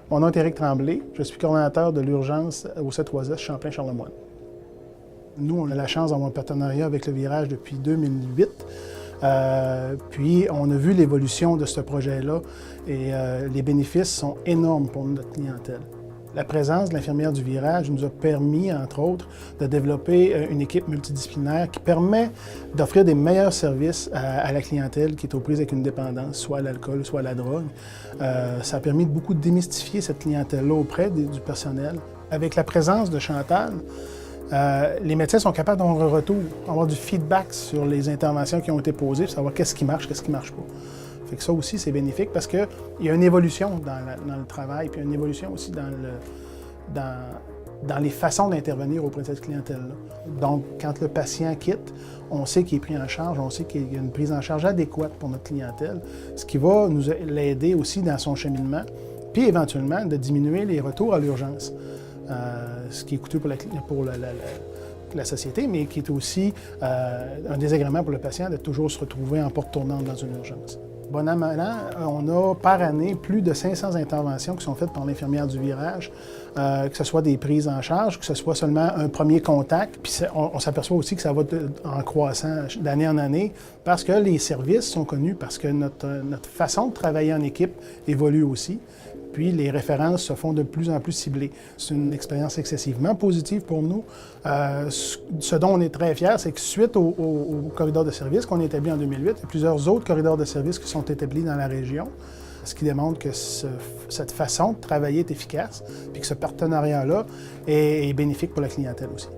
Mon nom est Éric Tremblay. Je suis coordonnateur de l'urgence au C3S Champlain-Charlemagne. Nous, on a la chance d'avoir un partenariat avec le Virage depuis 2008. Puis, on a vu l'évolution de ce projet-là et les bénéfices sont énormes pour notre clientèle. La présence de l'infirmière du Virage nous a permis, entre autres, de développer une équipe multidisciplinaire qui permet d'offrir des meilleurs services à la clientèle qui est aux prises avec une dépendance, soit à l'alcool, soit à la drogue. Ça a permis de beaucoup démystifier cette clientèle-là auprès du personnel. Avec la présence de Chantal, les médecins sont capables d'avoir un retour, avoir du feedback sur les interventions qui ont été posées, pour savoir qu'est-ce qui marche pas. Fait que ça aussi, c'est bénéfique parce qu'il y a une évolution dans le travail, puis une évolution aussi dans les façons d'intervenir auprès de cette clientèle-là. Donc, quand le patient quitte, on sait qu'il est pris en charge, on sait qu'il y a une prise en charge adéquate pour notre clientèle, ce qui va l'aider aussi dans son cheminement, puis éventuellement de diminuer les retours à l'urgence, ce qui est coûteux pour la société, mais qui est aussi un désagrément pour le patient de toujours se retrouver en porte tournante dans une urgence. Bon an, mal an, on a par année plus de 500 interventions qui sont faites par l'infirmière du Virage, que ce soit des prises en charge, que ce soit seulement un premier contact. Puis on s'aperçoit aussi que ça va en croissant d'année en année parce que les services sont connus, parce que notre façon de travailler en équipe évolue aussi. Puis les références se font de plus en plus ciblées. C'est une expérience excessivement positive pour nous. Ce dont on est très fiers, c'est que suite au corridor de service qu'on a établi en 2008, il y a plusieurs autres corridors de service qui sont établis dans la région, ce qui démontre que cette façon de travailler est efficace, puis que ce partenariat-là est bénéfique pour la clientèle aussi.